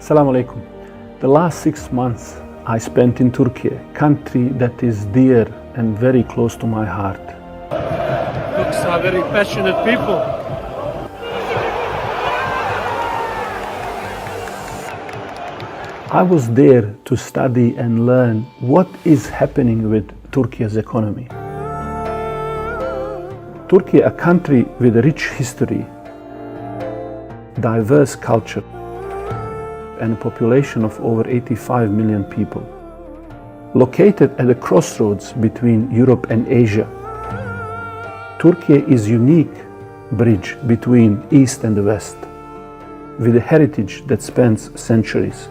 Assalamu alaikum. The last 6 months I spent in Turkey, a country that is dear and very close to my heart. Turks are very passionate people. I was there to study and learn what is happening with Turkey's economy. Turkey, a country with a rich history, diverse culture, and a population of over 85 million people. Located at the crossroads between Europe and Asia, Turkey is a unique bridge between East and the West, with a heritage that spans centuries.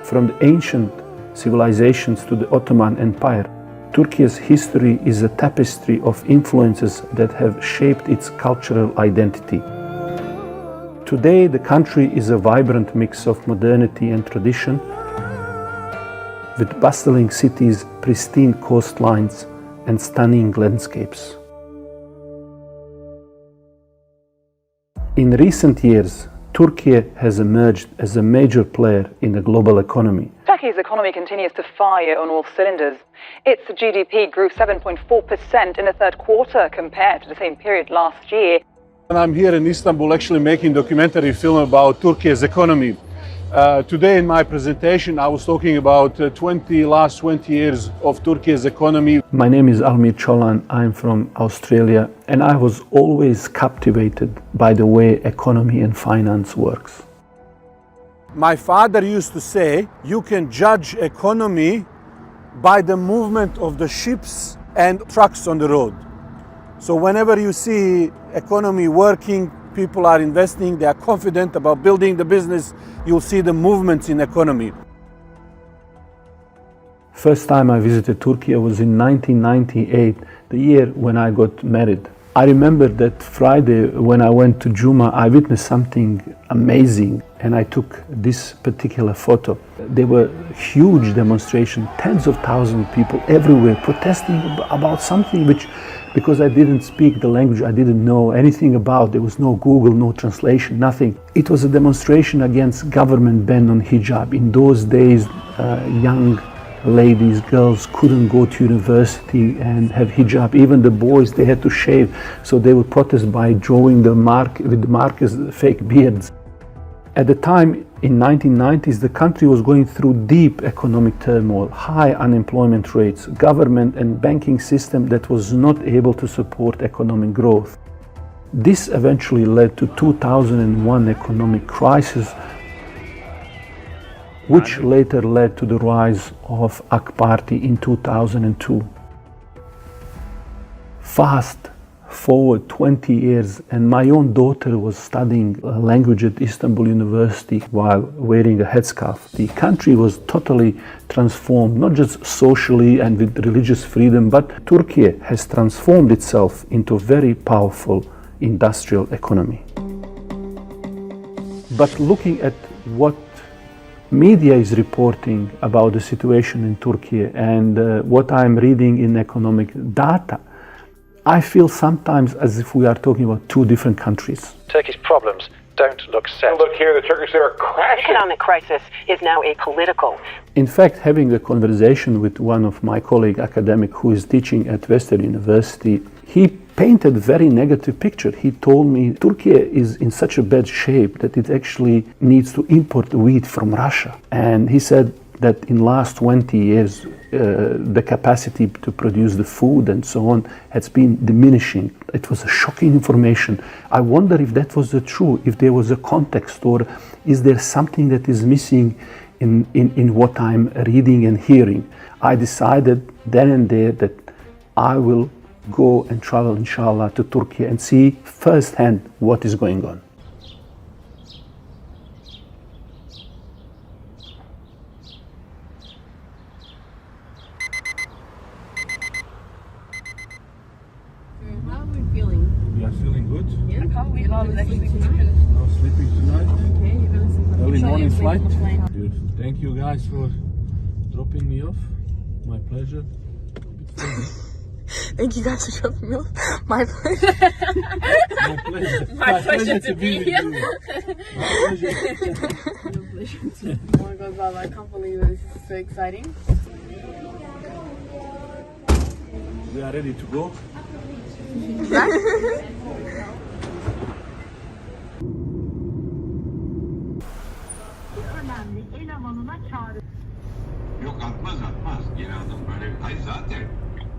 From the ancient civilizations to the Ottoman Empire, Turkey's history is a tapestry of influences that have shaped its cultural identity. Today, the country is a vibrant mix of modernity and tradition, with bustling cities, pristine coastlines, and stunning landscapes. In recent years, Turkey has emerged as a major player in the global economy. Turkey's economy continues to fire on all cylinders. Its GDP grew 7.4% in the third quarter compared to the same period last year. And I'm here in Istanbul actually making a documentary film about Turkey's economy. Today in my presentation I was talking about last 20 years of Turkey's economy. My name is Almir Çolan, I'm from Australia, and I was always captivated by the way economy and finance works. My father used to say, you can judge economy by the movement of the ships and trucks on the road. So whenever you see economy working, people are investing, they are confident about building the business, you'll see the movements in economy. First time I visited Turkey was in 1998, the year when I got married. I remember that Friday when I went to Juma, I witnessed something amazing and I took this particular photo. There were huge demonstrations, tens of thousands of people everywhere protesting about something which, because I didn't speak the language, I didn't know anything about. There was no Google, no translation, nothing. It was a demonstration against government ban on hijab. In those days, young ladies, girls couldn't go to university and have hijab. Even the boys, they had to shave. So they would protest by drawing with the markers, fake beards. At the time, in 1990s, the country was going through deep economic turmoil, high unemployment rates, government and banking system that was not able to support economic growth. This eventually led to 2001 economic crisis, which later led to the rise of AK Party in 2002. Fast forward 20 years and my own daughter was studying language at Istanbul University while wearing a headscarf. The country was totally transformed, not just socially and with religious freedom, but Turkey has transformed itself into a very powerful industrial economy. But looking at what media is reporting about the situation in Turkey and what I'm reading in economic data, I feel sometimes as if we are talking about two different countries. Turkey's problems don't look set. Look here, the Turkish lira crashing. The economic crisis is now apolitical. In fact, having a conversation with one of my colleague academic who is teaching at Western University, he painted a very negative picture. He told me Turkey is in such a bad shape that it actually needs to import wheat from Russia. And he said that in last 20 years, the capacity to produce the food and so on has been diminishing. It was a shocking information. I wonder if that was the truth, if there was a context, or is there something that is missing in what I'm reading and hearing. I decided then and there that I will go and travel, inshallah, to Turkey and see firsthand what is going on. How are we feeling? You are feeling good? Yeah. I can't wait to sleep tonight. No sleeping tonight? Okay, you're going to sleep. Early morning flight? On the plane. Beautiful. Thank you guys for dropping me off. My pleasure. Thank you guys for dropping me off. My pleasure. My pleasure to be here. My pleasure too. Oh my God, Val, I can't believe this is so exciting. We are ready to go. Yok atmaz. Geri adım böyle. Hayır zaten.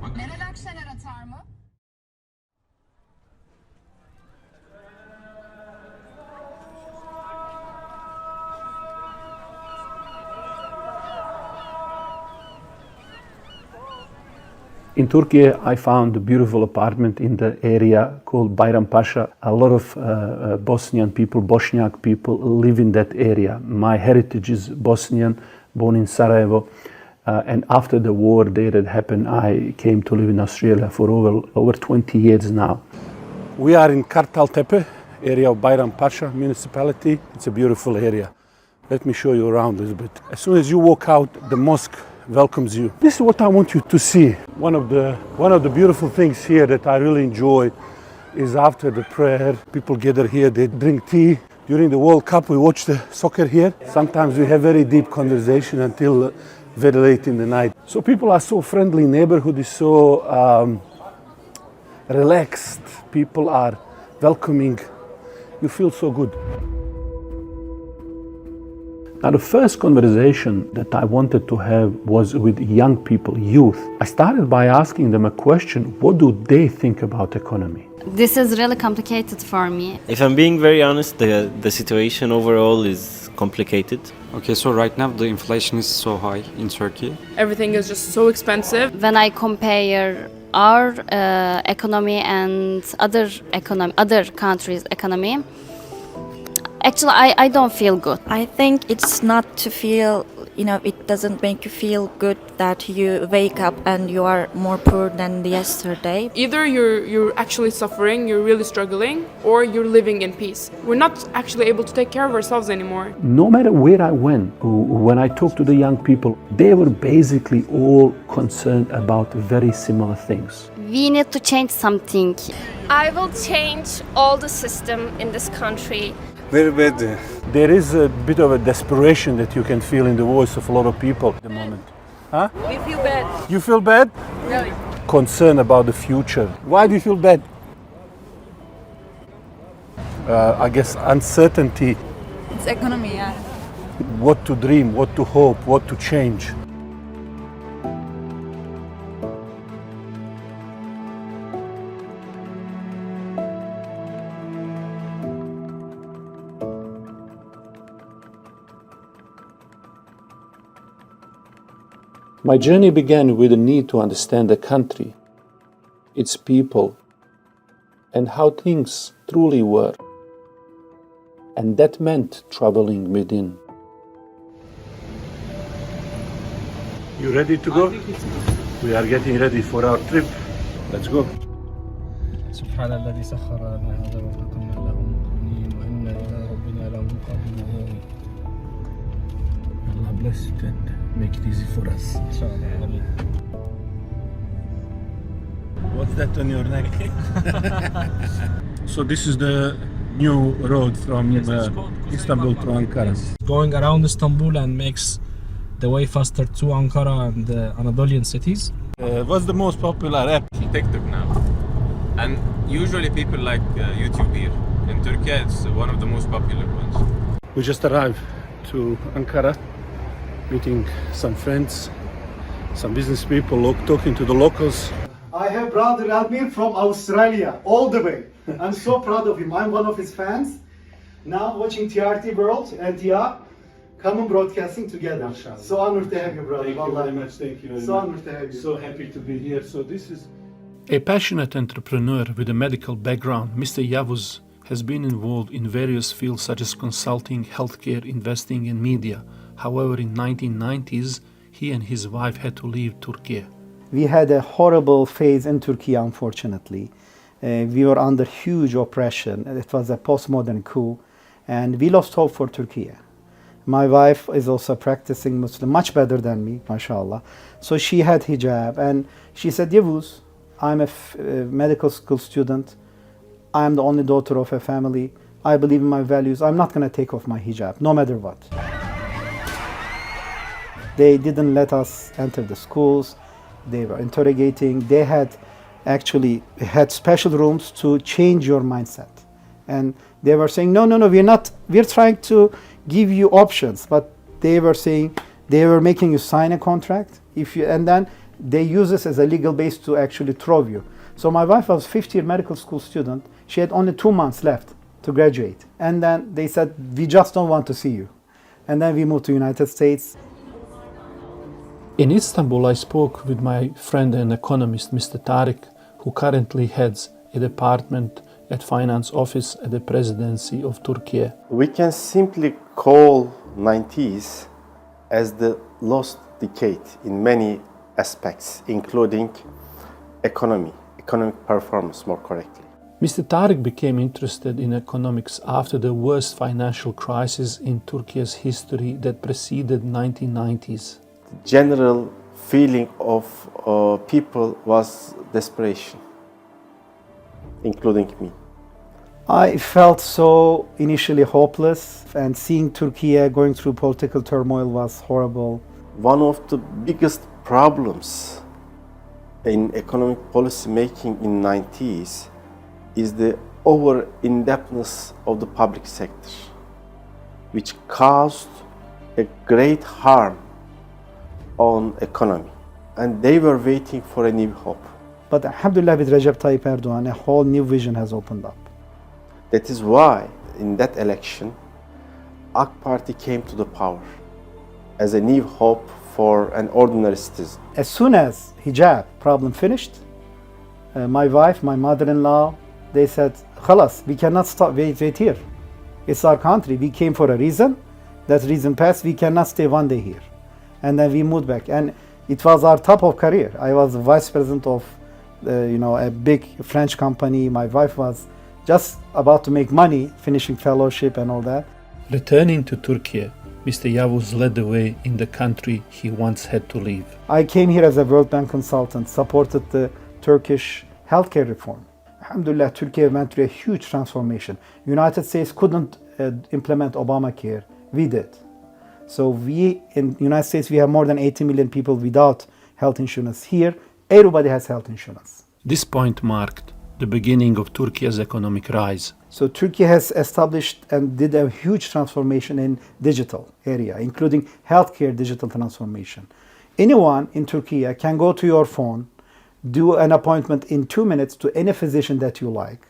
Bak. Meral Akşener atar mı? In Turkey, I found a beautiful apartment in the area called Bayrampaşa. A lot of Bosnian people, Bosniak people live in that area. My heritage is Bosnian, born in Sarajevo. And after the war there that happened, I came to live in Australia for over 20 years now. We are in Kartaltepe, area of Bayrampaşa municipality. It's a beautiful area. Let me show you around a little bit. As soon as you walk out, the mosque welcomes you. This is what I want you to see. One of the beautiful things here that I really enjoy is after the prayer, people gather here, they drink tea. During the World Cup, we watch the soccer here. Sometimes we have very deep conversation until very late in the night. So people are so friendly, neighborhood is so relaxed, people are welcoming, you feel so good. Now, the first conversation that I wanted to have was with young people, youth. I started by asking them a question: what do they think about economy? This is really complicated for me. If I'm being very honest, the situation overall is complicated. Okay, so right now the inflation is so high in Turkey. Everything is just so expensive. When I compare our economy and other countries' economy, actually I don't feel good. I think it's not to feel, it doesn't make you feel good that you wake up and you are more poor than yesterday. Either you're actually suffering, you're really struggling, or you're living in peace. We're not actually able to take care of ourselves anymore. No matter where I went, when I talked to the young people, they were basically all concerned about very similar things. We need to change something. I will change all the system in this country. Very bad. There is a bit of a desperation that you can feel in the voice of a lot of people at the moment. Huh? We feel bad. You feel bad? Really? Concern about the future. Why do you feel bad? I guess uncertainty. It's economy, yeah. What to dream, what to hope, what to change. My journey began with a need to understand the country, its people, and how things truly were. And that meant traveling within. You ready to go? We are getting ready for our trip. Let's go. سبحان الذي سخر لنا هذا وما كنا له مقرنين وإنا إلى ربنا لمنقلبون. Allah bless it and make it easy for us. What's that on your neck? So this is the new road from Istanbul to Ankara. Going around Istanbul and makes the way faster to Ankara and the Anatolian cities. What's the most popular app? TikTok now. And usually people like YouTube here. In Turkey, it's one of the most popular ones. We just arrived to Ankara, meeting some friends, some business people, talking to the locals. I have brother Admir from Australia, all the way. I'm so proud of him. I'm one of his fans. Now watching TRT World and TIA, common broadcasting together. So honored to have you, brother. Thank you very much. Thank you very much. So honored to have you. So happy to be here. So this is A passionate entrepreneur with a medical background, Mr. Yavuz has been involved in various fields such as consulting, healthcare, investing and media. However, in 1990s, he and his wife had to leave Turkey. We had a horrible phase in Turkey, unfortunately. We were under huge oppression. It was a postmodern coup, and we lost hope for Turkey. My wife is also a practicing Muslim, much better than me, mashallah. So she had hijab, and she said, Yavuz, I'm a medical school student. I'm the only daughter of a family. I believe in my values. I'm not going to take off my hijab, no matter what. They didn't let us enter the schools. They were interrogating. They had actually had special rooms to change your mindset. And they were saying, no, we're trying to give you options. But they were saying, they were making you sign a contract. And then they use this as a legal base to actually throw you. So my wife was a fifth-year medical school student. She had only 2 months left to graduate. And then they said, we just don't want to see you. And then we moved to the United States. In Istanbul, I spoke with my friend and economist, Mr. Tariq, who currently heads a department at finance office at the presidency of Turkey. We can simply call 90s as the lost decade in many aspects, including economic performance more correctly. Mr. Tariq became interested in economics after the worst financial crisis in Turkey's history that preceded 1990s. The general feeling of people was desperation, including me. I felt so initially hopeless, and seeing Turkey going through political turmoil was horrible. One of the biggest problems in economic policy making in 90s is the over-indebtedness of the public sector, which caused a great harm on economy. And they were waiting for a new hope. But alhamdulillah, with Recep Tayyip Erdogan, a whole new vision has opened up. That is why in that election, AK Party came to the power as a new hope for an ordinary citizen. As soon as hijab problem finished, my wife, my mother-in-law, they said, "Khalas, we cannot wait here. It's our country. We came for a reason. That reason passed. We cannot stay one day here." And then we moved back. And it was our top of career. I was the vice president of, a big French company. My wife was just about to make money, finishing fellowship and all that. Returning to Turkey, Mr. Yavuz led the way in the country he once had to leave. I came here as a World Bank consultant, supported the Turkish healthcare reform. Alhamdulillah, Turkey went through a huge transformation. United States couldn't implement Obamacare. We did. So in the United States, we have more than 80 million people without health insurance. Here, everybody has health insurance. This point marked the beginning of Turkey's economic rise. So Turkey has established and did a huge transformation in digital area, including healthcare digital transformation. Anyone in Turkey can go to your phone, do an appointment in 2 minutes to any physician that you like,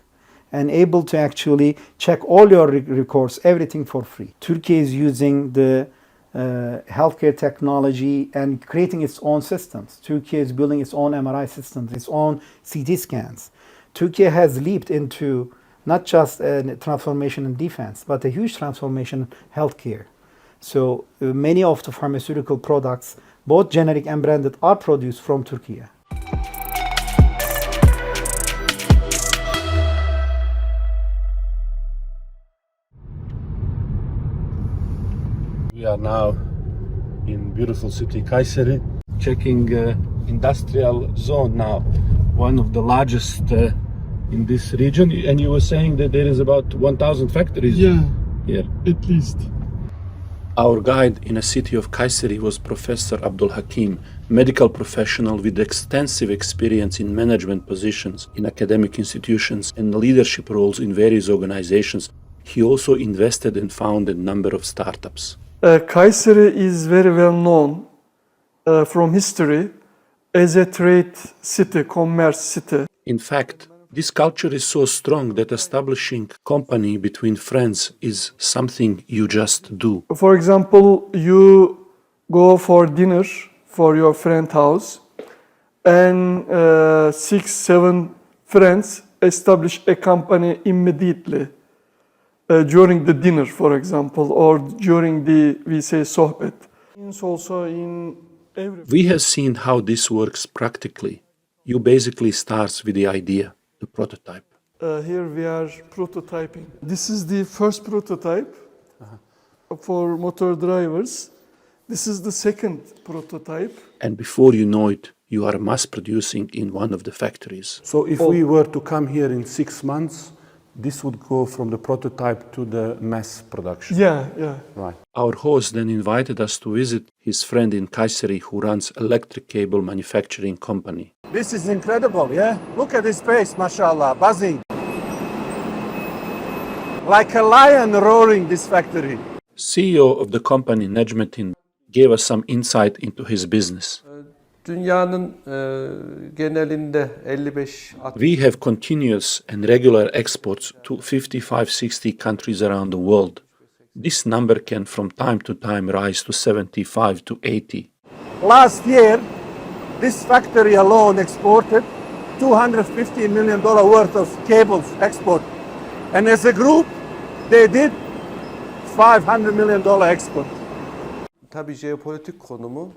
and able to actually check all your records, everything for free. Turkey is using the healthcare technology and creating its own systems. Turkey is building its own MRI systems, its own CT scans. Turkey has leaped into not just a transformation in defense, but a huge transformation in healthcare. So many of the pharmaceutical products, both generic and branded, are produced from Turkey. We are now in beautiful city Kayseri, checking industrial zone now, one of the largest in this region. And you were saying that there is about 1,000 factories here. At least. Our guide in a city of Kayseri was Professor Abdul Hakim, medical professional with extensive experience in management positions in academic institutions and leadership roles in various organizations. He also invested and founded a number of startups. Kayseri is very well known from history as a trade city, commerce city. In fact, this culture is so strong that establishing company between friends is something you just do. For example, you go for dinner for your friend's house, and 6-7 friends establish a company immediately. During the dinner, for example, or during the, we say, sohbet. Also in every... We have seen how this works practically. You basically start with the idea, the prototype. Here we are prototyping. This is the first prototype for motor drivers. This is the second prototype. And before you know it, you are mass producing in one of the factories. So if we were to come here in 6 months, this would go from the prototype to the mass production. Yeah, yeah. Right. Our host then invited us to visit his friend in Kayseri who runs electric cable manufacturing company. This is incredible, yeah? Look at this space, mashallah, buzzing. Like a lion roaring, this factory. CEO of the company, Necmettin, gave us some insight into his business. Dünyanın genelinde 55-60 We have continuous and regular exports to 55-60 countries around the world. This number can from time to time rise to 75 to 80. Last year, this factory alone exported $250 million worth of cables export. And as a group, they did $500 million export. Tabii jeopolitik konumu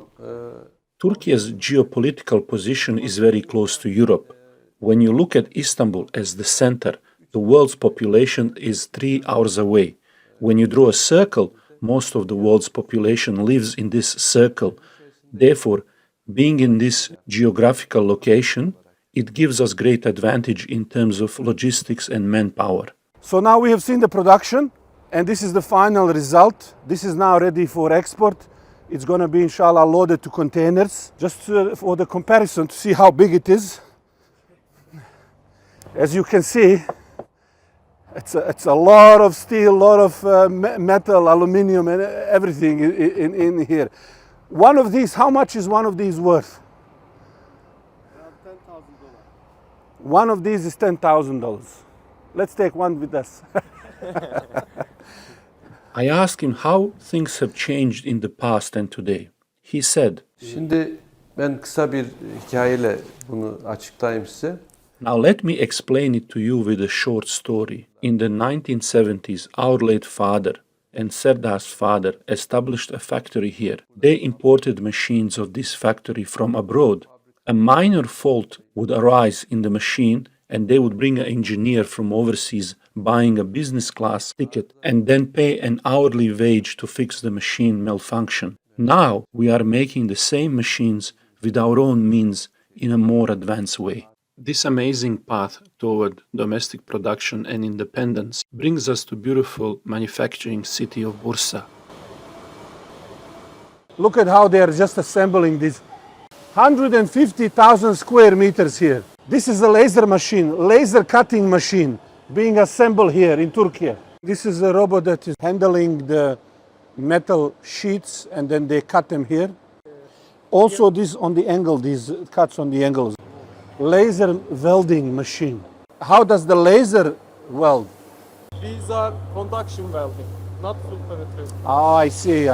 Turkey's geopolitical position is very close to Europe. When you look at Istanbul as the center, the world's population is 3 hours away. When you draw a circle, most of the world's population lives in this circle. Therefore, being in this geographical location, it gives us great advantage in terms of logistics and manpower. So now we have seen the production, and this is the final result. This is now ready for export. It's going to be, inshallah, loaded to containers. Just for the comparison to see how big it is. As you can see, it's a lot of steel, a lot of metal, aluminium, and everything in here. One of these, how much is one of these worth? $10,000. One of these is $10,000. Let's take one with us. I asked him how things have changed in the past and today. He said, Şimdi ben kısa bir hikayeyle bunu açıklayayım size. Now let me explain it to you with a short story. In the 1970s, our late father and Serdar's father established a factory here. They imported machines of this factory from abroad. A minor fault would arise in the machine and they would bring an engineer from overseas buying a business class ticket and then pay an hourly wage to fix the machine malfunction. Now we are making the same machines with our own means in a more advanced way. This amazing path toward domestic production and independence brings us to beautiful manufacturing city of Bursa. Look at how they are just assembling this. 150,000 square meters here. This is a laser machine, laser cutting machine being assembled here in Turkey. This is a robot that is handling the metal sheets and then they cut them here. Also this on the angle, these cuts on the angles. Laser welding machine. How does the laser weld? These are conduction welding, not full penetration. Oh, I see.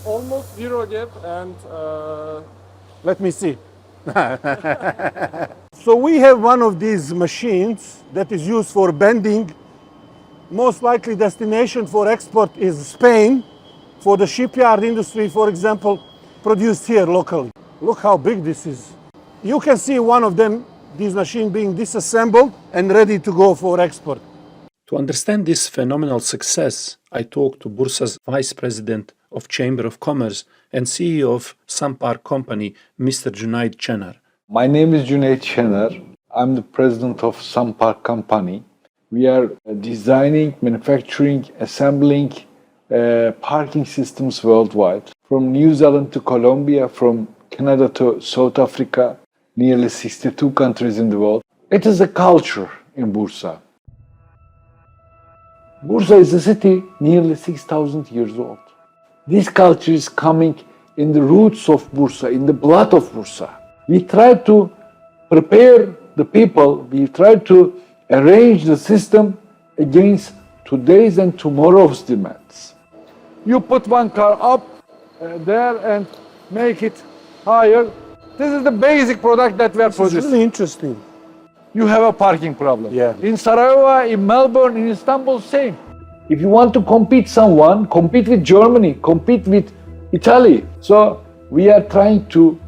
Almost zero gap and Let me see. So we have one of these machines that is used for bending. Most likely destination for export is Spain. For the shipyard industry, for example, produced here locally. Look how big this is. You can see one of them, this machine being disassembled and ready to go for export. To understand this phenomenal success, I talked to Bursa's Vice President of Chamber of Commerce and CEO of Sampar Company, Mr. Cüneyt Çener. My name is Cüneyt Çener. I'm the president of Sampar Company. We are designing, manufacturing, assembling parking systems worldwide. From New Zealand to Colombia, from Canada to South Africa, nearly 62 countries in the world. It is a culture in Bursa. Bursa is a city nearly 6,000 years old. This culture is coming in the roots of Bursa, in the blood of Bursa. We try to prepare the people, we try to arrange the system against today's and tomorrow's demands. You put one car up there and make it higher. This is the basic product that we are producing. It's really interesting. You have a parking problem. Yeah. In Sarajevo, in Melbourne, in Istanbul, same. If you want to compete someone, compete with Germany, compete with Italy. So we are trying to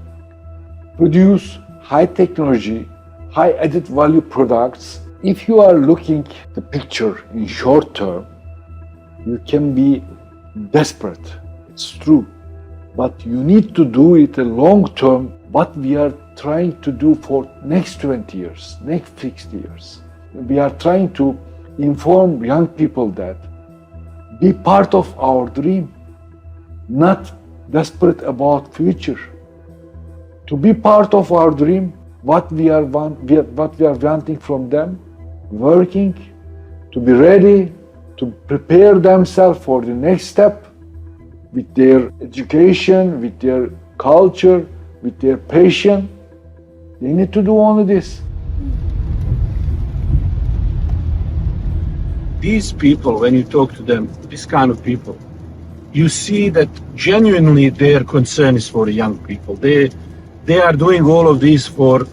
produce high technology, high added value products. If you are looking the picture in short term, you can be desperate. It's true. But you need to do it a long term. What we are trying to do for next 20 years, next 60 years. We are trying to inform young people that be part of our dream, not desperate about future. To be part of our dream, what we are wanting from them, working, to be ready, to prepare themselves for the next step with their education, with their culture, with their passion. They need to do only this. These people, when you talk to them, this kind of people, you see that genuinely their concern is for the young people. They are doing all of this for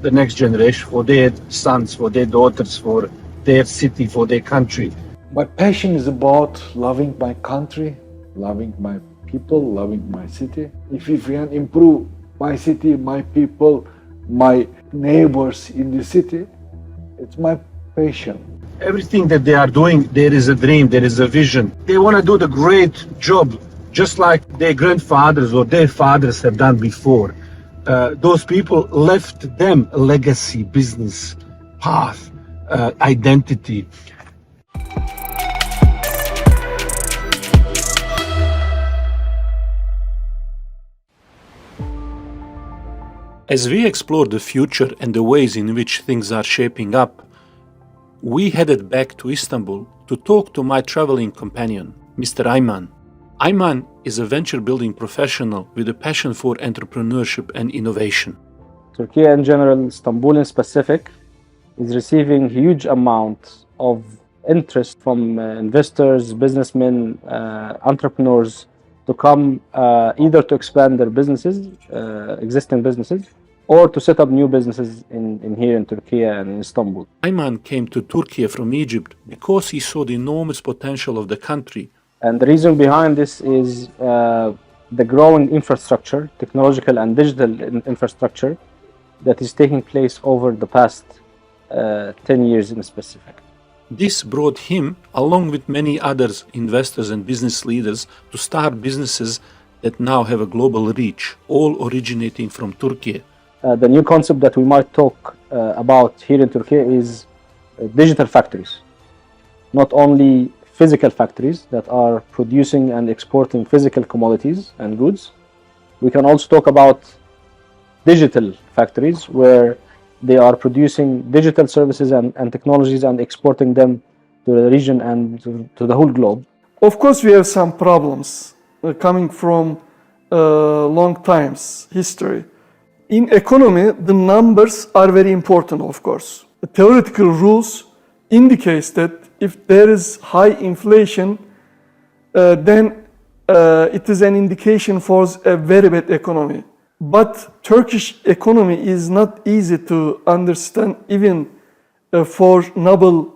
the next generation, for their sons, for their daughters, for their city, for their country. My passion is about loving my country, loving my people, loving my city. If we can improve my city, my people, my neighbors in the city, it's my passion. Everything that they are doing, there is a dream, there is a vision. They want to do the great job, just like their grandfathers or their fathers have done before. Those people left them a legacy, business, path, identity. As we explore the future and the ways in which things are shaping up, we headed back to Istanbul to talk to my traveling companion, Mr. Ayman. Ayman is a venture-building professional with a passion for entrepreneurship and innovation. Turkey in general, Istanbul in specific, is receiving huge amounts of interest from investors, businessmen, entrepreneurs to come either to expand their businesses, existing businesses, or to set up new businesses in here in Turkey and in Istanbul. Ayman came to Turkey from Egypt because he saw the enormous potential of the country. And the reason behind this is the growing infrastructure, technological and digital infrastructure that is taking place over the past 10 years in specific. This brought him, along with many others, investors and business leaders, to start businesses that now have a global reach, all originating from Turkey. The new concept that we might talk about here in Turkey is digital factories. Not only physical factories that are producing and exporting physical commodities and goods. We can also talk about digital factories where they are producing digital services and technologies and exporting them to the region and to the whole globe. Of course, we have some problems coming from long times history. In economy, the numbers are very important, of course. The theoretical rules indicates that if there is high inflation, then it is an indication for a very bad economy. But Turkish economy is not easy to understand even for Nobel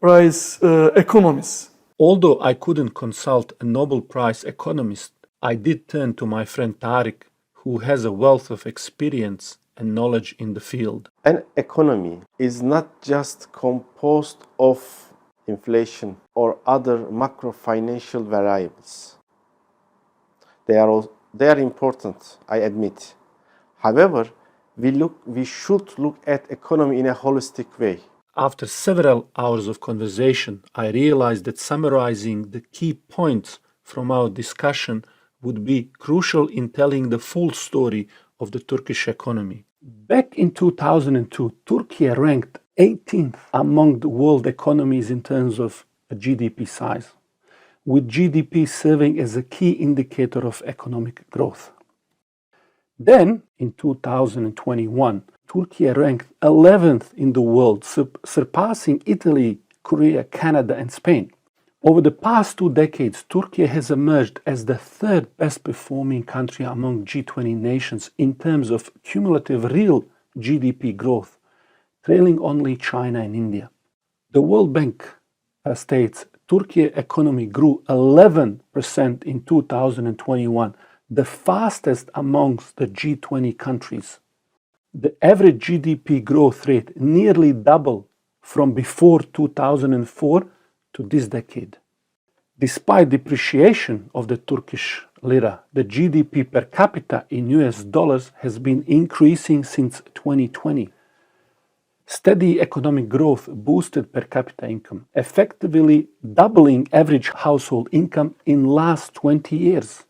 Prize economists. Although I couldn't consult a Nobel Prize economist, I did turn to my friend Tariq, who has a wealth of experience and knowledge in the field. An economy is not just composed of inflation or other macro-financial variables. They are important, I admit. However, we should look at economy in a holistic way. After several hours of conversation, I realized that summarizing the key points from our discussion would be crucial in telling the full story of the Turkish economy. Back in 2002, Turkey ranked 18th among the world economies in terms of GDP size, with GDP serving as a key indicator of economic growth. Then, in 2021, Turkey ranked 11th in the world, surpassing Italy, Korea, Canada, and Spain. Over the past 2 decades, Turkey has emerged as the third best performing country among G20 nations in terms of cumulative real GDP growth, trailing only China and India. The World Bank states Turkey economy grew 11% in 2021, the fastest amongst the G20 countries. The average GDP growth rate nearly doubled from before 2004 to this decade. Despite depreciation of the Turkish lira. The GDP per capita in US dollars has been increasing since 2020. Steady economic growth boosted per capita income, effectively doubling average household income in last 20 years.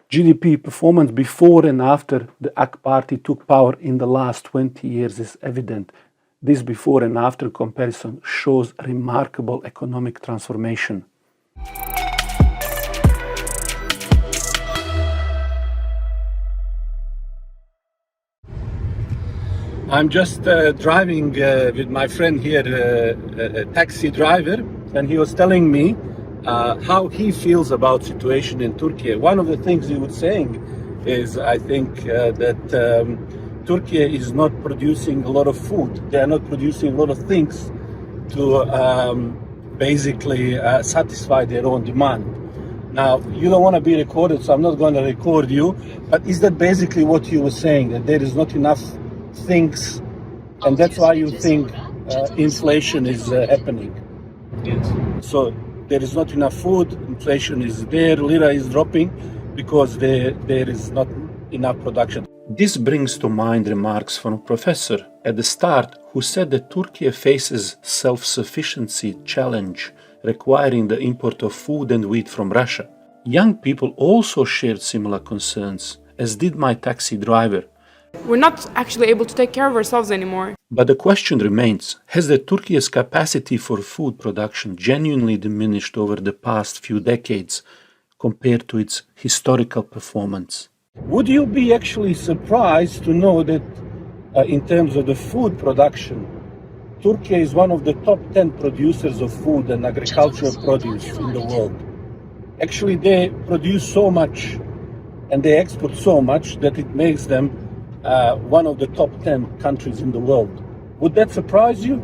GDP performance before and after the AK party took power in the last 20 years is evident. This before and after comparison shows remarkable economic transformation. I'm just driving with my friend here, a taxi driver, and he was telling me how he feels about situation in Turkey. One of the things he was saying is, I think, that Turkey is not producing a lot of food. They are not producing a lot of things to basically satisfy their own demand. Now, you don't want to be recorded, so I'm not going to record you, but is that basically what you were saying, that there is not enough things, and that's why you think inflation is happening? Yes. So there is not enough food, inflation is there, lira is dropping because there is not enough production. This brings to mind remarks from a professor at the start who said that Turkey faces self-sufficiency challenge requiring the import of food and wheat from Russia. Young people also shared similar concerns, as did my taxi driver. We're not actually able to take care of ourselves anymore. But the question remains, has the Turkey's capacity for food production genuinely diminished over the past few decades compared to its historical performance? Would you be actually surprised to know that in terms of the food production, Turkey is one of the top 10 producers of food and agricultural produce in the world? Actually, they produce so much and they export so much that it makes them one of the top 10 countries in the world. Would that surprise you?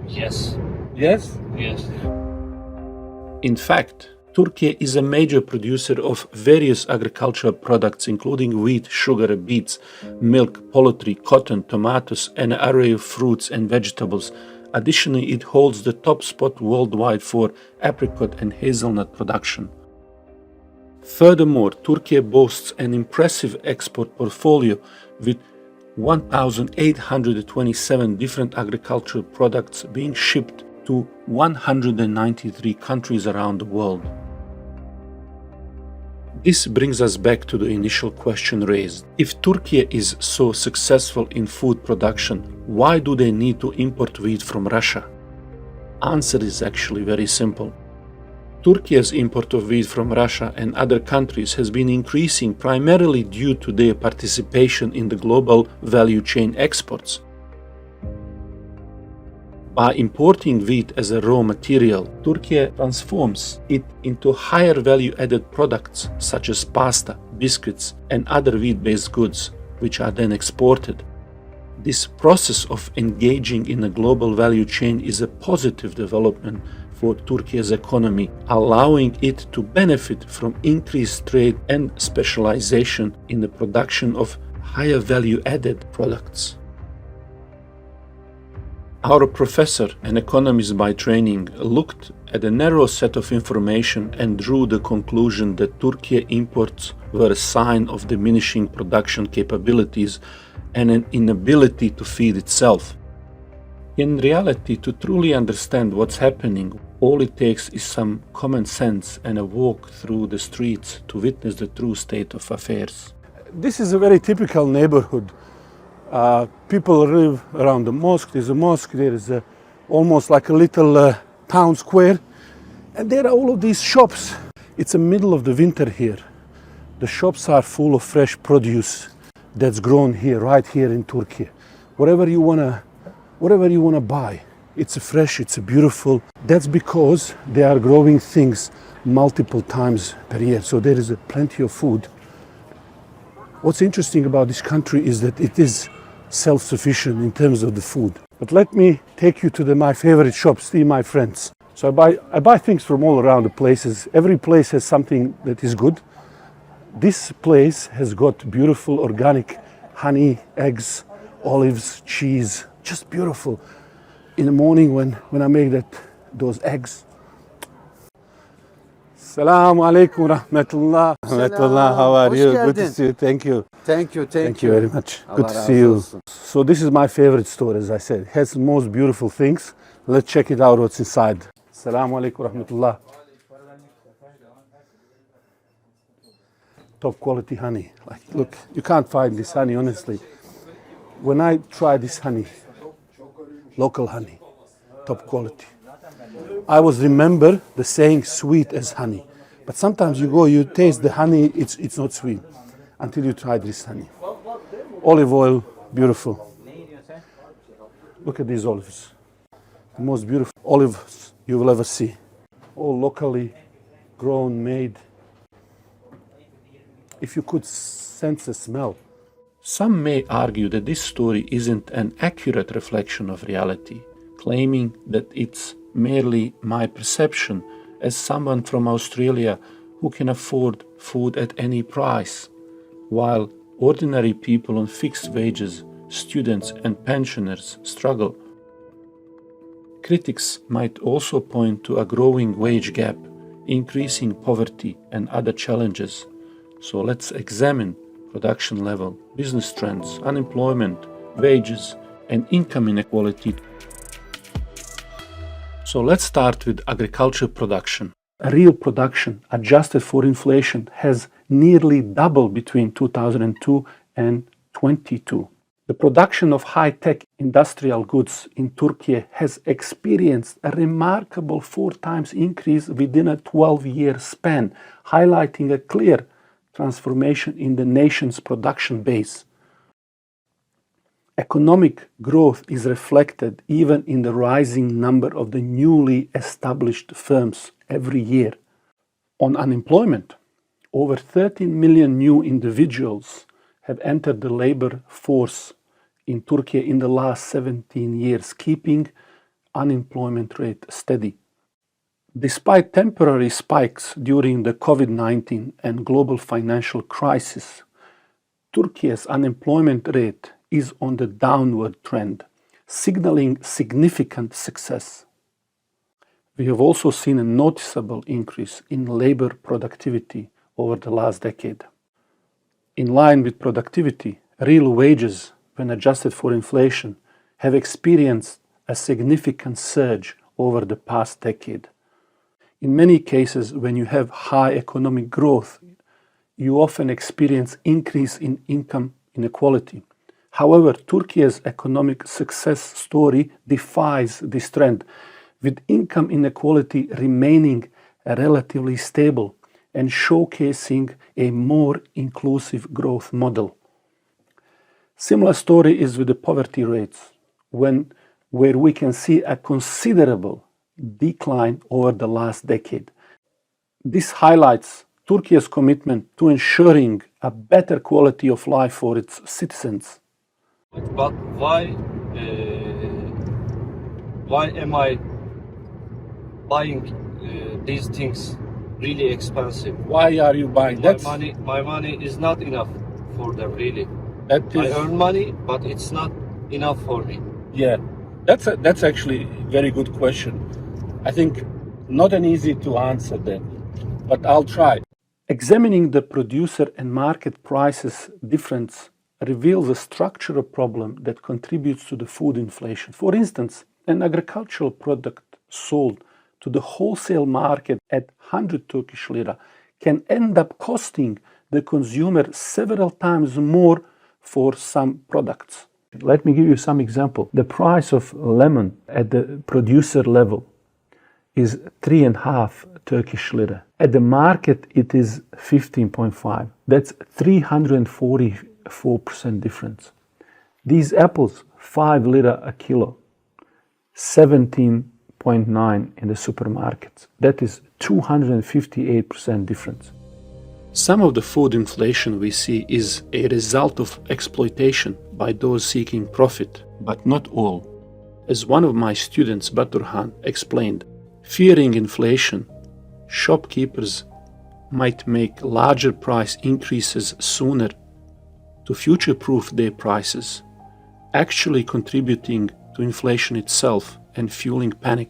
Yes. Yes? Yes. In fact, Turkey is a major producer of various agricultural products including wheat, sugar, beets, milk, poultry, cotton, tomatoes, and an array of fruits and vegetables. Additionally, it holds the top spot worldwide for apricot and hazelnut production. Furthermore, Turkey boasts an impressive export portfolio with 1,827 different agricultural products being shipped to 193 countries around the world. This brings us back to the initial question raised. If Turkey is so successful in food production, why do they need to import wheat from Russia? Answer is actually very simple. Turkey's import of wheat from Russia and other countries has been increasing primarily due to their participation in the global value chain exports. By importing wheat as a raw material, Turkey transforms it into higher value-added products such as pasta, biscuits, and other wheat-based goods, which are then exported. This process of engaging in a global value chain is a positive development for Turkey's economy, allowing it to benefit from increased trade and specialization in the production of higher value-added products. Our professor, an economist by training, looked at a narrow set of information and drew the conclusion that Turkey imports were a sign of diminishing production capabilities and an inability to feed itself. In reality, to truly understand what's happening, all it takes is some common sense and a walk through the streets to witness the true state of affairs. This is a very typical neighborhood. People live around the mosque. There's a mosque, there is almost like a little town square. And there are all of these shops. It's the middle of the winter here. The shops are full of fresh produce that's grown here, right here in Turkey. Whatever you wanna buy, it's fresh, it's beautiful. That's because they are growing things multiple times per year. So there is plenty of food. What's interesting about this country is that it is self-sufficient in terms of the food. But let me take you to my favorite shop, see my friends. So I buy things from all around the places. Every place has something that is good. This place has got beautiful organic honey, eggs, olives, cheese, just beautiful. In the morning when I make those eggs, Assalamu alaikum rahmatullah. Rahmatullah, how are Hoş you? geldin. Good to see you. Thank you. Thank you. Thank you very much. Allah Good to razı see you. olsun. So this is my favorite store, as I said. It has the most beautiful things. Let's check it out what's inside. Assalamu alaikum rahmatullah. Top quality honey. Like, look, you can't find this honey, honestly. When I try this honey, local honey, top quality, I always remember the saying sweet as honey. But sometimes you go, you taste the honey, it's not sweet until you try this honey. Olive oil, beautiful. Look at these olives. The most beautiful olives you will ever see. All locally grown, made. If you could sense the smell. Some may argue that this story isn't an accurate reflection of reality, claiming that it's merely my perception as someone from Australia who can afford food at any price, while ordinary people on fixed wages, students and pensioners struggle. Critics might also point to a growing wage gap, increasing poverty and other challenges. So let's examine production level, business trends, unemployment, wages, and income inequality. So let's start with agriculture production. Real production, adjusted for inflation, has nearly doubled between 2002 and 2022. The production of high-tech industrial goods in Turkey has experienced a remarkable 4 times increase within a 12-year span, highlighting a clear transformation in the nation's production base. Economic growth is reflected even in the rising number of the newly established firms every year. On unemployment, over 13 million new individuals have entered the labor force in Turkey in the last 17 years, keeping unemployment rate steady. Despite temporary spikes during the COVID-19 and global financial crisis, Turkey's unemployment rate is on the downward trend, signaling significant success. We have also seen a noticeable increase in labor productivity over the last decade. In line with productivity, real wages, when adjusted for inflation, have experienced a significant surge over the past decade. In many cases, when you have high economic growth, you often experience increase in income inequality. However, Turkey's economic success story defies this trend, with income inequality remaining relatively stable and showcasing a more inclusive growth model. Similar story is with the poverty rates, where we can see a considerable decline over the last decade. This highlights Turkey's commitment to ensuring a better quality of life for its citizens. But why am I buying these things really expensive? Why are you buying that? My money is not enough for them, really. I earn money, but it's not enough for me. Yeah, that's actually a very good question. I think not an easy to answer then, but I'll try. Examining the producer and market prices difference reveals a structural problem that contributes to the food inflation. For instance, an agricultural product sold to the wholesale market at 100 Turkish lira can end up costing the consumer several times more for some products. Let me give you some example. The price of lemon at the producer level is 3.5 Turkish lira. At the market, it is 15.5. That's 344% difference. These apples, 5 lira a kilo, 17.9 in the supermarkets. That is 258% difference. Some of the food inflation we see is a result of exploitation by those seeking profit, but not all. As one of my students, Baturhan, explained, fearing inflation, shopkeepers might make larger price increases sooner to future-proof their prices, actually contributing to inflation itself and fueling panic.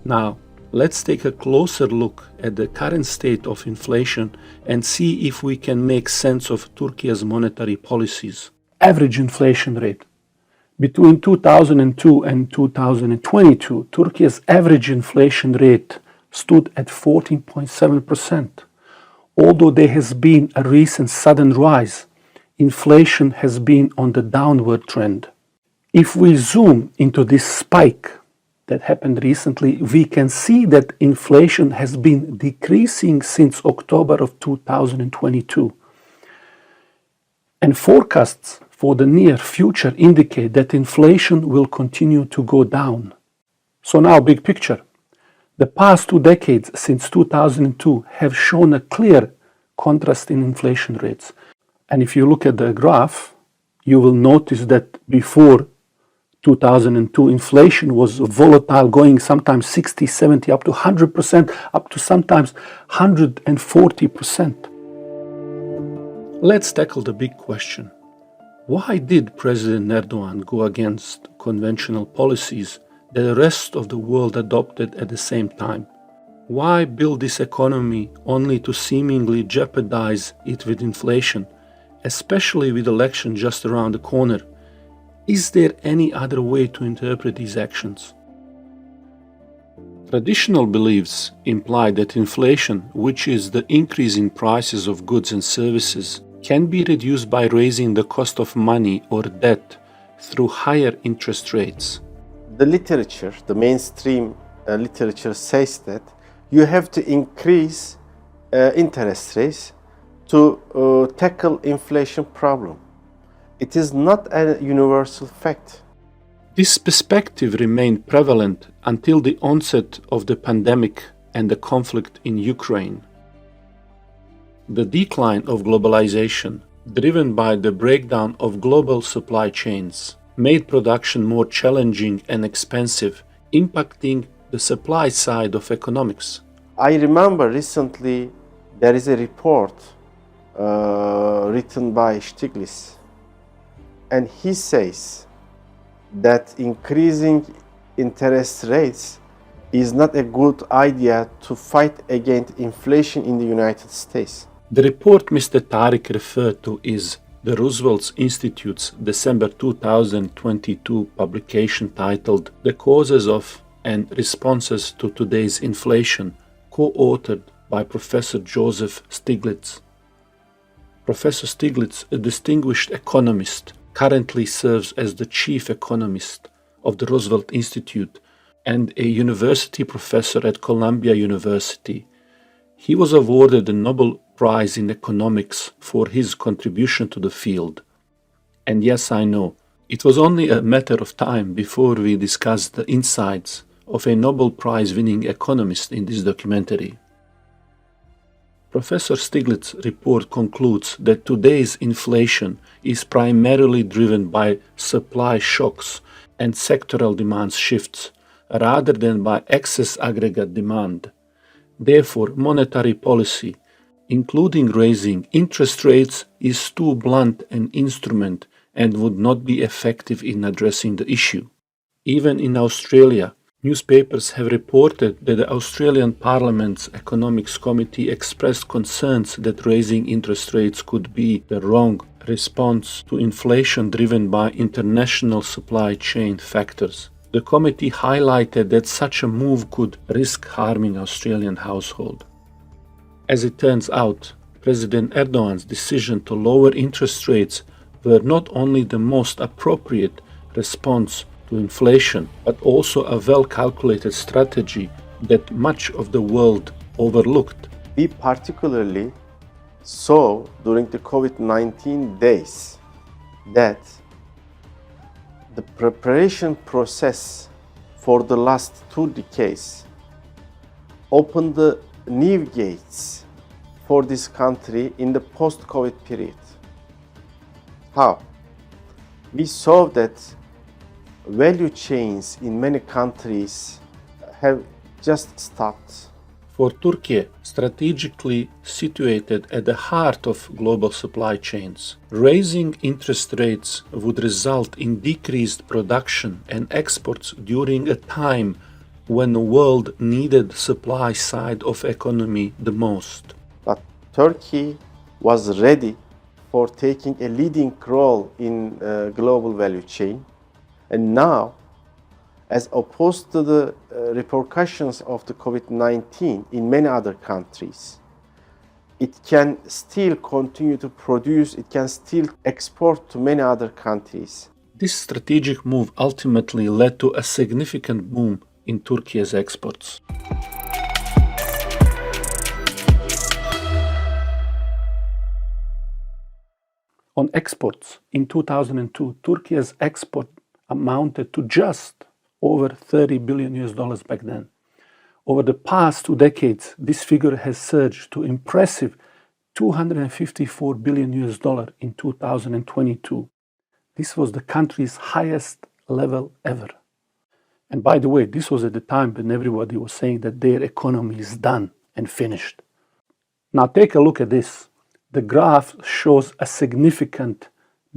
Now, Let's take a closer look at the current state of inflation and see if we can make sense of Turkey's monetary policies. Average inflation rate. Between 2002 and 2022, Turkey's average inflation rate stood at 14.7%. Although there has been a recent sudden rise, inflation has been on the downward trend. If we zoom into this spike that happened recently, we can see that inflation has been decreasing since October of 2022. And forecasts for the near future indicate that inflation will continue to go down. So now, big picture. The past 2 decades since 2002 have shown a clear contrast in inflation rates. And if you look at the graph, you will notice that before 2002, inflation was volatile, going sometimes 60, 70, up to 100%, up to sometimes 140%. Let's tackle the big question. Why did President Erdogan go against conventional policies that the rest of the world adopted at the same time? Why build this economy only to seemingly jeopardize it with inflation, especially with election just around the corner? Is there any other way to interpret these actions? Traditional beliefs imply that inflation, which is the increase in prices of goods and services, can be reduced by raising the cost of money or debt through higher interest rates. The literature, the mainstream literature says that you have to increase interest rates to tackle inflation problem. It is not a universal fact. This perspective remained prevalent until the onset of the pandemic and the conflict in Ukraine. The decline of globalization, driven by the breakdown of global supply chains, made production more challenging and expensive, impacting the supply side of economics. I remember recently there is a report written by Stiglitz, and he says that increasing interest rates is not a good idea to fight against inflation in the United States. The report Mr. Tariq referred to is the Roosevelt Institute's December 2022 publication titled The Causes of and Responses to Today's Inflation, co-authored by Professor Joseph Stiglitz. Professor Stiglitz, a distinguished economist, currently serves as the chief economist of the Roosevelt Institute and a university professor at Columbia University. He was awarded the Nobel Prize in Economics for his contribution to the field. And yes, I know, it was only a matter of time before we discussed the insights of a Nobel Prize-winning economist in this documentary. Professor Stiglitz's report concludes that today's inflation is primarily driven by supply shocks and sectoral demand shifts, rather than by excess aggregate demand. Therefore, monetary policy, including raising interest rates, is too blunt an instrument and would not be effective in addressing the issue. Even in Australia, newspapers have reported that the Australian Parliament's Economics Committee expressed concerns that raising interest rates could be the wrong response to inflation driven by international supply chain factors. The committee highlighted that such a move could risk harming Australian households. As it turns out, President Erdogan's decision to lower interest rates were not only the most appropriate response to inflation, but also a well-calculated strategy that much of the world overlooked. We particularly saw during the COVID-19 days that the preparation process for the last 2 decades opened the new gates for this country in the post-COVID period. How? We saw that value chains in many countries have just stopped. For Turkey, strategically situated at the heart of global supply chains, raising interest rates would result in decreased production and exports during a time when the world needed supply side of economy the most. But Turkey was ready for taking a leading role in global value chain. And now, as opposed to the repercussions of the COVID-19 in many other countries, it can still continue to produce, it can still export to many other countries. This strategic move ultimately led to a significant boom in Turkey's exports. On exports, in 2002, Turkey's export amounted to just over $30 billion back then. Over the past 2 decades, this figure has surged to impressive $254 billion in 2022. This was the country's highest level ever. And by the way, this was at the time when everybody was saying that their economy is done and finished. Now take a look at this. The graph shows a significant,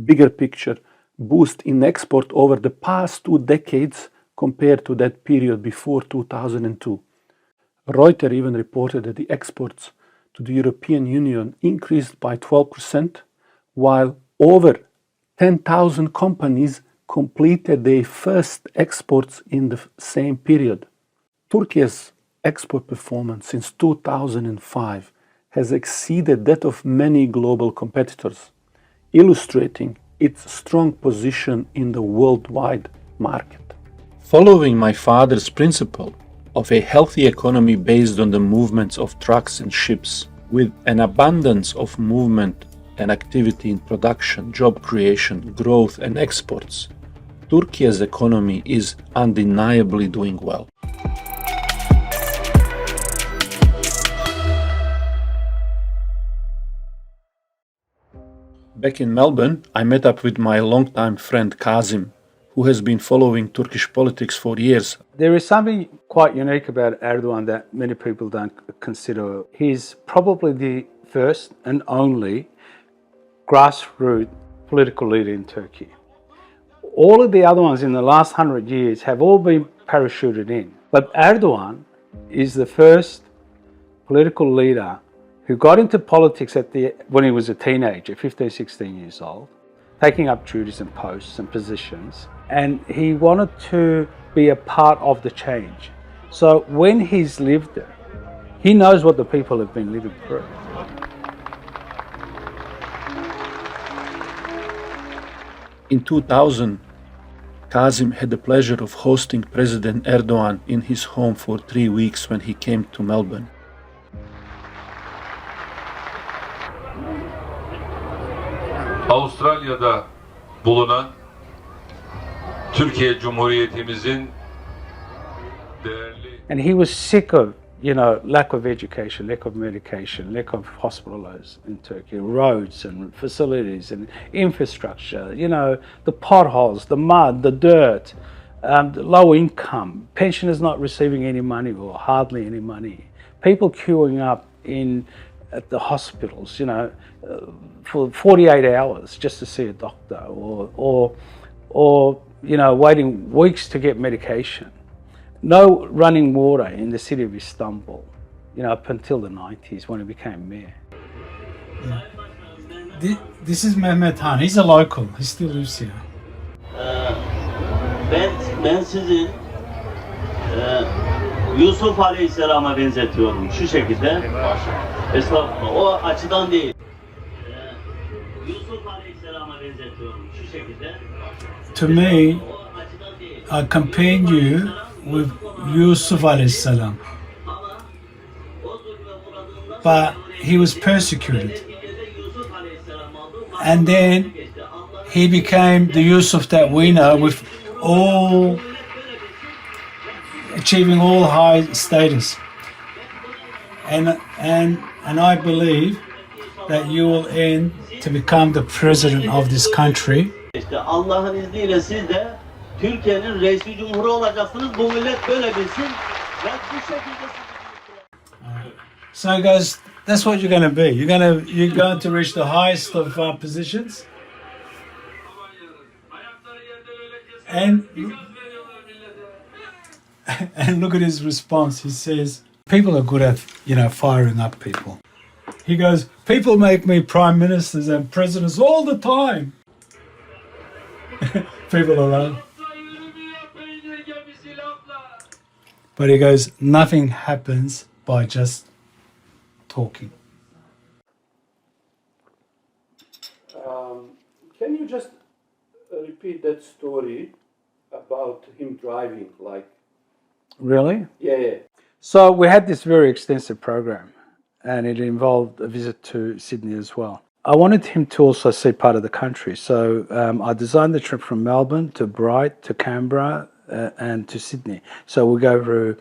bigger picture boost in export over the past 2 decades compared to that period before 2002. Reuters even reported that the exports to the European Union increased by 12%, while over 10,000 companies completed their first exports in the same period. Turkey's export performance since 2005 has exceeded that of many global competitors, illustrating its strong position in the worldwide market. Following my father's principle of a healthy economy based on the movements of trucks and ships, with an abundance of movement and activity in production, job creation, growth and exports, Turkey's economy is undeniably doing well. Back in Melbourne, I met up with my longtime friend Kazim, who has been following Turkish politics for years. There is something quite unique about Erdogan that many people don't consider. He's probably the first and only grassroots political leader in Turkey. All of the other ones in the last 100 years have all been parachuted in. But Erdogan is the first political leader who got into politics when he was a teenager, 15, 16 years old, taking up duties and posts and positions. And he wanted to be a part of the change. So when he's lived it, he knows what the people have been living through. In 2000, Kazim had the pleasure of hosting President Erdogan in his home for 3 weeks when he came to Melbourne. Avustralya'da bulunan Türkiye Cumhuriyetimizin değerli... And he was sick of, lack of education, lack of medication, lack of hospitals in Turkey, roads and facilities and infrastructure, the potholes, the mud, the dirt, the low income, pensioners not receiving any money or hardly any money, people queuing up at the hospitals, for 48 hours just to see a doctor, or waiting weeks to get medication. No running water in the city of Istanbul, up until the 90s when he became mayor. Yeah. This is Mehmet Han. He's a local. He still lives here. Ben sizin Yusuf Aleyhisselam'a benzetiyorum şu şekilde. Estağfurullah. O açıdan değil. Yusuf Aleyhisselam'a benzetiyorum şu şekilde. To me, I compare you with Yusuf Aleyhisselam. But he was persecuted. And then he became the Yusuf that we know, with achieving all high status. And I believe that you will end to become the president of this country. İşte Allah'ın izniyle siz de Türkiye'nin reisi cumhuru olacaksınız. Bu millet böyle bilsin. Ve bu şekilde So guys, that's what you're going to be. You're going to reach the highest of positions. And look at his response. He says, people are good at, firing up people. He goes, people make me prime ministers and presidents all the time. People are like, but he goes, nothing happens by just talking. Can you just repeat that story about him driving? Really? Yeah. So we had this very extensive program, and it involved a visit to Sydney as well. I wanted him to also see part of the country, so I designed the trip from Melbourne to Bright to Canberra and to Sydney. So we go through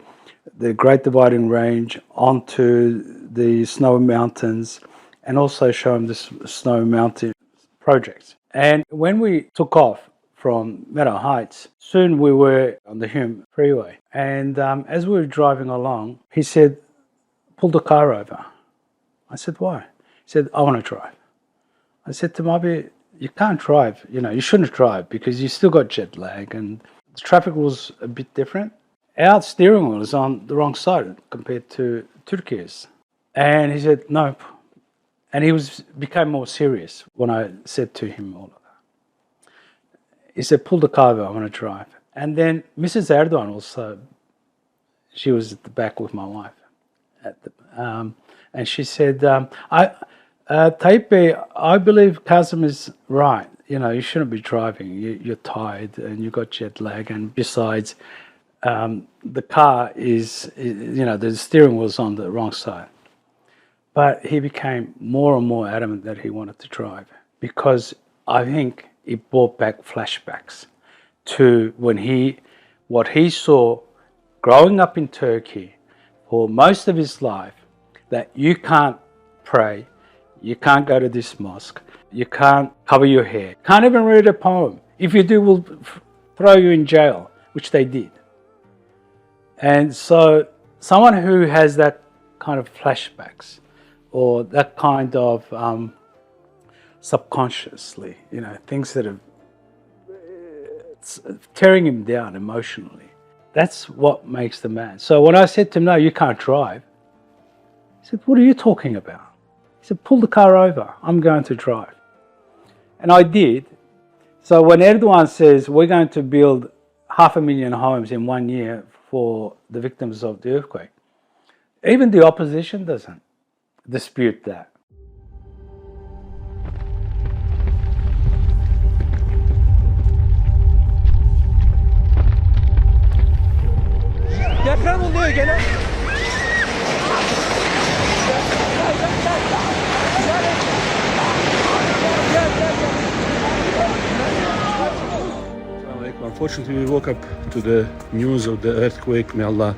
the Great Dividing Range onto the Snowy Mountains, and also show him the Snowy Mountain project. And when we took off from Meadow Heights, soon we were on the Hume Freeway. And as we were driving along, he said, pull the car over. I said, why? He said, I want to drive. I said to Mabi, you can't drive, you shouldn't drive because you still got jet lag and the traffic was a bit different. Our steering wheel is on the wrong side compared to Turkey's. And he said, nope. And he became more serious when I said to him all of that. He said, pull the car over, I want to drive. And then Mrs. Erdogan also, she was at the back with my wife. And she said, Taipei, I believe Kazim is right. You shouldn't be driving. You're tired and you've got jet lag. And besides, the car is, the steering wheel's on the wrong side. But he became more and more adamant that he wanted to drive because I think it brought back flashbacks to what he saw growing up in Turkey for most of his life, that you can't pray, you can't go to this mosque, you can't cover your hair, can't even read a poem. If you do, we'll throw you in jail, which they did. And so someone who has that kind of flashbacks or that kind of subconsciously, things that are tearing him down emotionally, that's what makes the man. So when I said to him, no, you can't drive, he said, what are you talking about? He said, pull the car over, I'm going to drive. And I did. So when Erdogan says we're going to build 500,000 homes in 1 year for the victims of the earthquake, even the opposition doesn't dispute that. Deprem oluyor gene. Unfortunately, we woke up to the news of the earthquake. May Allah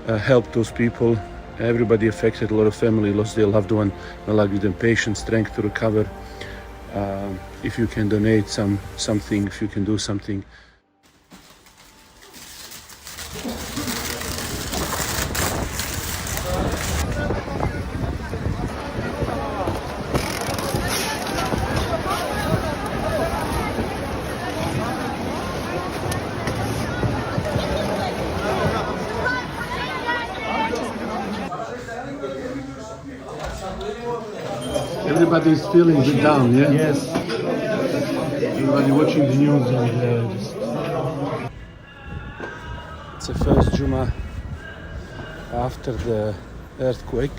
help those people. Everybody affected, a lot of family lost their loved one. May Allah give them patience, strength to recover. If you can donate something, if you can do something. Everybody is feeling a bit down, yeah? Yes. Everybody watching the news and it's the first Jummah after the earthquake.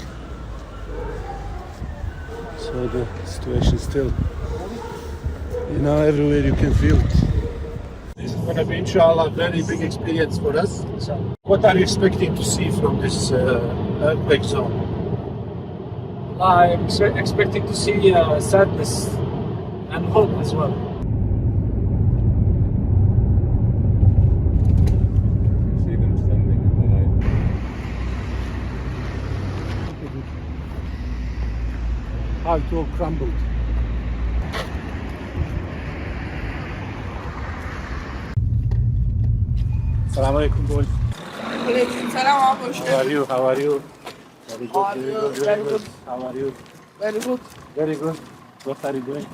So the situation still, everywhere you can feel it. It's going to be, inshallah, a very big experience for us. So what are you expecting to see from this earthquake zone? I'm expecting to see sadness and hope as well. See them standing in the night. How it all crumbled. Assalamu alaikum, boys. How are you? How are you? Very good, very good. How are you? Very good. Very good. What are you doing?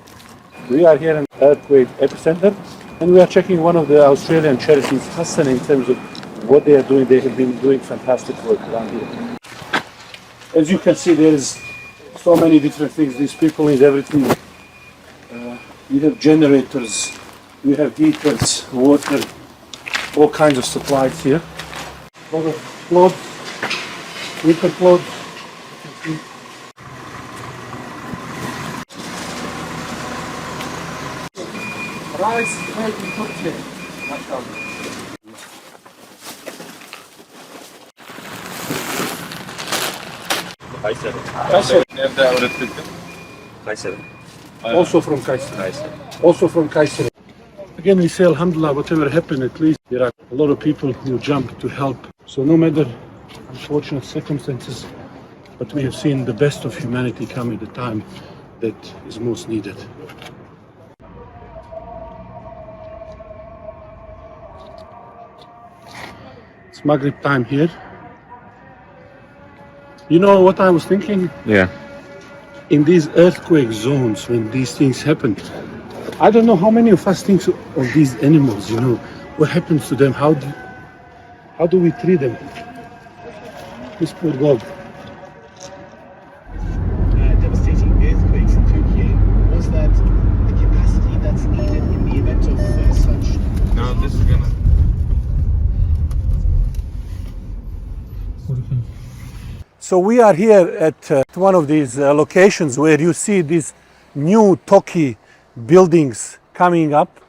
We are here in earthquake epicenter, and we are checking one of the Australian charities, Hassan, in terms of what they are doing. They have been doing fantastic work around here. As you can see, there is so many different things. These people need everything. We have generators, we have heaters, water, all kinds of supplies here. A lot of clothes, winter clothes. Rice made in Turkey. Kayseri. Kayseri. Nerede öğrettik? Kayseri. Also from Kayseri. Also from Kayseri. Again, we say Alhamdulillah, whatever happened, at least there are a lot of people who jump to help. So no matter unfortunate circumstances, but we have seen the best of humanity come at the time that is most needed. It's Maghrib time here. You know what I was thinking? Yeah. In these earthquake zones, when these things happen, I don't know how many of us think of these animals, you know, what happens to them, how do we treat them? This poor dog. Devastating earthquakes in Turkey, was that the capacity that's needed in the event of such... No, this is gonna... So we are here at one of these locations where you see these new Toki buildings coming up,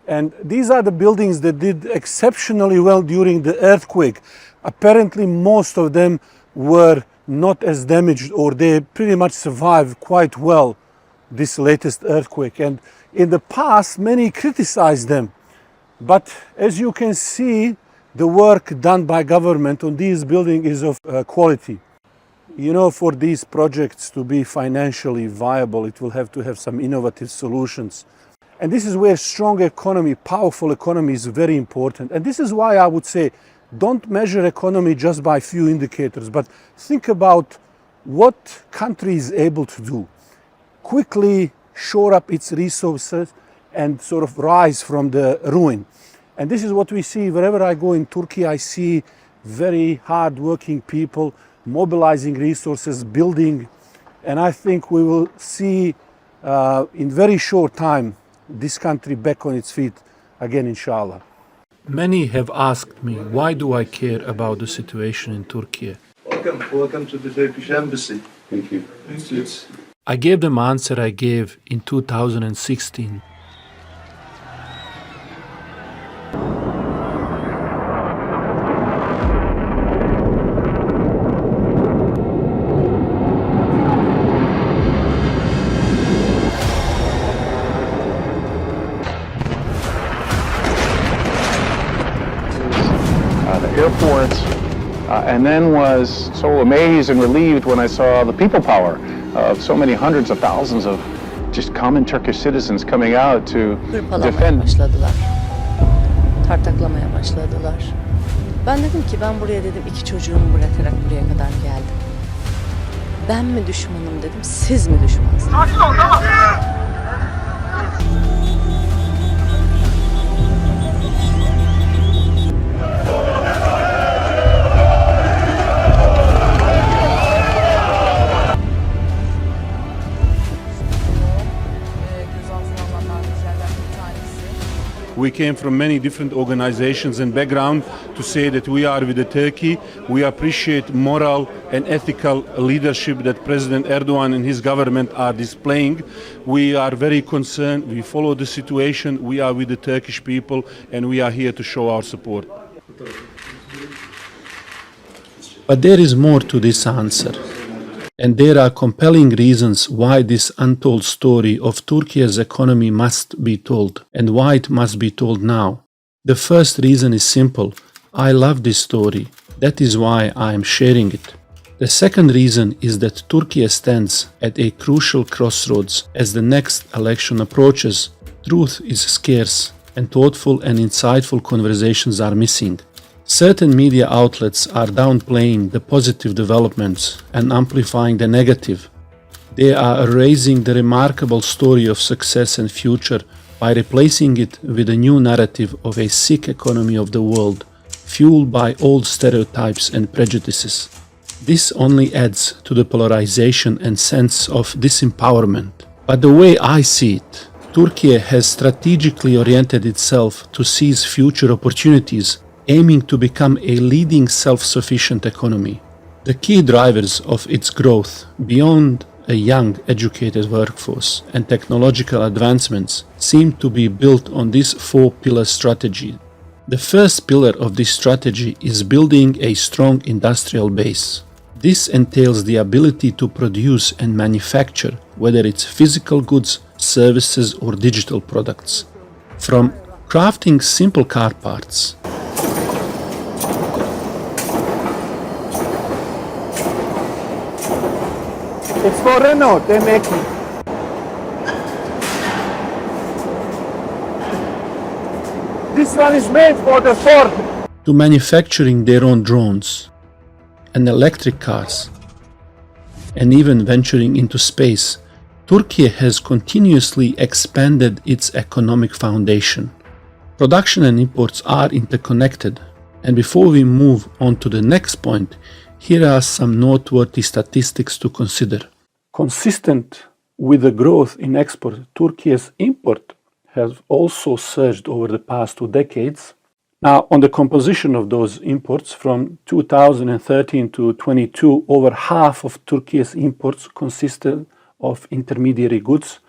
and these are the buildings that did exceptionally well during the earthquake. Apparently most of them were not as damaged, or they pretty much survived quite well this latest earthquake, and in the past many criticized them, but as you can see, the work done by government on these buildings is of quality. You know, for these projects to be financially viable, it will have to have some innovative solutions. And this is where strong economy, powerful economy is very important. And this is why I would say, don't measure economy just by few indicators, but think about what country is able to do. Quickly shore up its resources and sort of rise from the ruin. And this is what we see wherever I go in Turkey. I see very hard-working people mobilizing resources, building, and I think we will see in very short time this country back on its feet again, inshallah. Many have asked me, why do I care about the situation in Turkey? Welcome to the Turkish Embassy. Thank you. I gave them answer I gave in 2016. Airports, and then was so amazed and relieved when I saw the people power of so many hundreds of thousands of just common Turkish citizens coming out to defend. Başladılar. Tartaklamaya başladılar. Ben dedim ki ben buraya dedim 2 çocuğumu bırakarak buraya kadar geldim. Ben mi düşmanım dedim, siz mi düşmansınız? Sakin ol, tamam. We came from many different organizations and background to say that we are with Turkey. We appreciate moral and ethical leadership that President Erdogan and his government are displaying. We are very concerned. We follow the situation. We are with the Turkish people and we are here to show our support. But there is more to this answer. And there are compelling reasons why this untold story of Turkey's economy must be told, and why it must be told now. The first reason is simple. I love this story. That is why I am sharing it. The second reason is that Turkey stands at a crucial crossroads. As the next election approaches, truth is scarce, and thoughtful and insightful conversations are missing. Certain media outlets are downplaying the positive developments and amplifying the negative. They are erasing the remarkable story of success and future by replacing it with a new narrative of a sick economy of the world, fueled by old stereotypes and prejudices. This only adds to the polarization and sense of disempowerment. But the way I see it, Turkey has strategically oriented itself to seize future opportunities, aiming to become a leading self-sufficient economy. The key drivers of its growth, beyond a young, educated workforce and technological advancements, seem to be built on this four-pillar strategy. The first pillar of this strategy is building a strong industrial base. This entails the ability to produce and manufacture, whether it's physical goods, services, or digital products. From crafting simple car parts, It's for Renault, they make it. This one is made for the Ford. to manufacturing their own drones and electric cars, and even venturing into space, Turkey has continuously expanded its economic foundation. Production and imports are interconnected, and before we move on to the next point, here are some noteworthy statistics to consider. Consistent with the growth in export, Turkey's import has also surged over the past 2 decades. Now, on the composition of those imports from 2013 to 22, over half of Turkey's imports consisted of intermediary goods,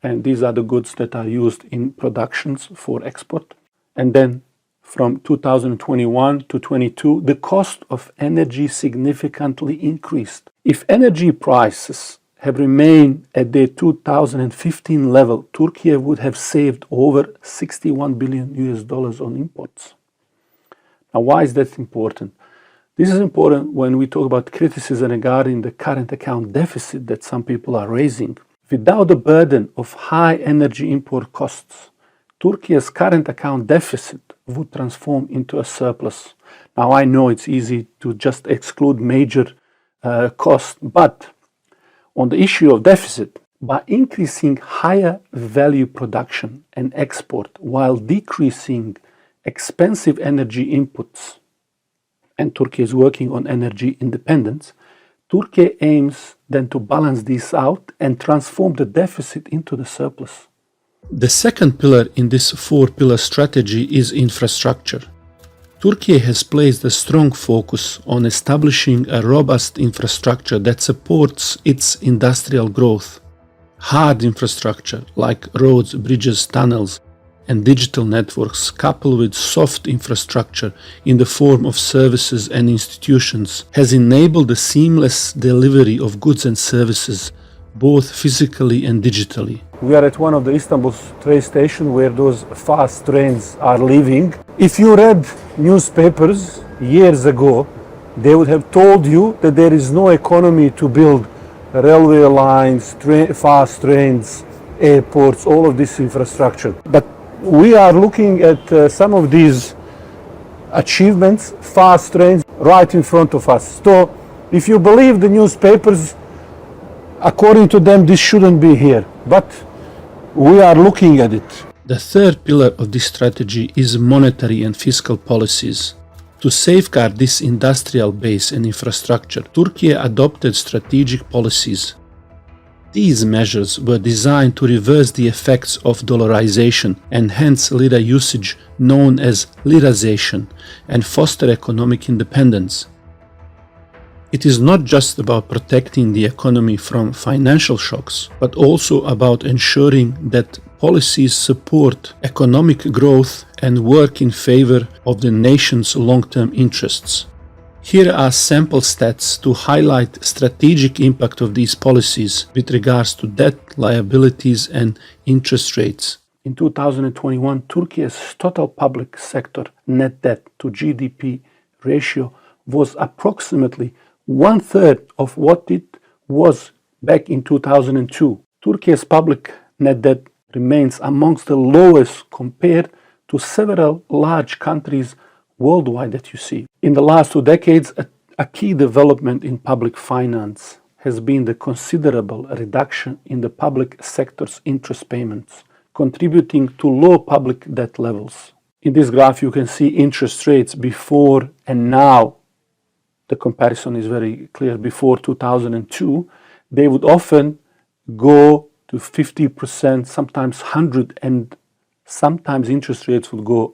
and these are the goods that are used in productions for export. And then from 2021 to 22, the cost of energy significantly increased. If energy prices have remained at their 2015 level, Turkey would have saved over $61 billion on imports. Now, why is that important? This is important when we talk about criticism regarding the current account deficit that some people are raising. Without the burden of high energy import costs, Turkey's current account deficit would transform into a surplus. Now, I know it's easy to just exclude major costs, but on the issue of deficit, by increasing higher value production and export while decreasing expensive energy inputs, and Turkey is working on energy independence, Turkey aims then to balance this out and transform the deficit into the surplus. The second pillar in this four-pillar strategy is infrastructure. Turkey has placed a strong focus on establishing a robust infrastructure that supports its industrial growth. Hard infrastructure like roads, bridges, tunnels, and digital networks, coupled with soft infrastructure in the form of services and institutions, has enabled the seamless delivery of goods and services, both physically and digitally. We are at one of the Istanbul train stations where those fast trains are leaving. If you read newspapers years ago, they would have told you that there is no economy to build railway lines, fast trains, airports, all of this infrastructure. But we are looking at some of these achievements, fast trains, right in front of us. So if you believe the newspapers, according to them, this shouldn't be here. But we are looking at it. The third pillar of this strategy is monetary and fiscal policies. To safeguard this industrial base and infrastructure, Turkey adopted strategic policies. These measures were designed to reverse the effects of dollarization and hence lira usage known as lirazation and foster economic independence. It is not just about protecting the economy from financial shocks, but also about ensuring that policies support economic growth and work in favor of the nation's long-term interests. Here are sample stats to highlight strategic impact of these policies with regards to debt, liabilities, and interest rates. In 2021, Turkey's total public sector net debt to GDP ratio was approximately 1/3 of what it was back in 2002. Turkey's public net debt remains amongst the lowest compared to several large countries worldwide that you see. In the last 2 decades, a key development in public finance has been the considerable reduction in the public sector's interest payments, contributing to low public debt levels. In this graph, you can see interest rates before and now. The comparison is very clear. Before 2002, they would often go to 50%, sometimes 100, and sometimes interest rates would go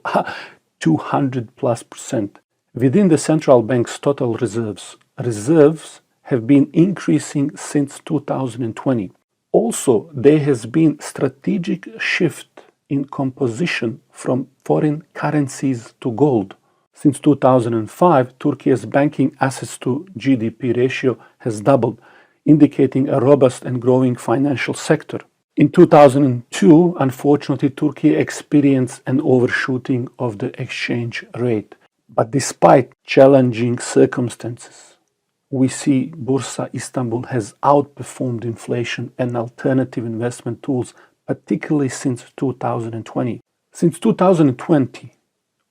200+%. Within the central bank's total reserves have been increasing since 2020. Also, there has been strategic shift in composition from foreign currencies to gold. Since 2005, Turkey's banking assets to GDP ratio has doubled, indicating a robust and growing financial sector. In 2002, unfortunately, Turkey experienced an overshooting of the exchange rate. But despite challenging circumstances, we see Bursa Istanbul has outperformed inflation and alternative investment tools, particularly since 2020. Since 2020,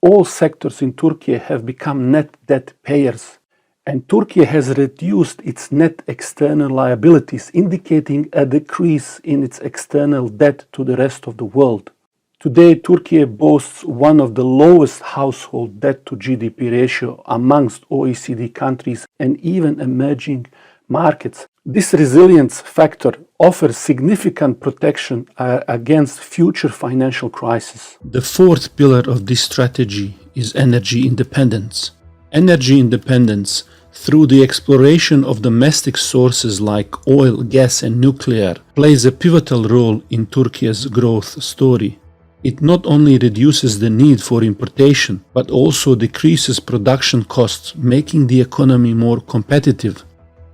all sectors in Turkey have become net debt payers, and Turkey has reduced its net external liabilities, indicating a decrease in its external debt to the rest of the world. Today, Turkey boasts one of the lowest household debt to GDP ratio amongst OECD countries and even emerging markets. This resilience factor offers significant protection against future financial crises. The fourth pillar of this strategy is energy independence. Energy independence, through the exploration of domestic sources like oil, gas, and nuclear, plays a pivotal role in Turkey's growth story. It not only reduces the need for importation, but also decreases production costs, making the economy more competitive.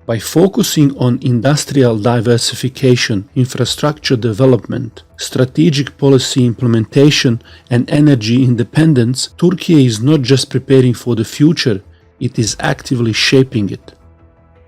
By focusing on industrial diversification, infrastructure development, strategic policy implementation, and energy independence, Turkey is not just preparing for the future, it is actively shaping it.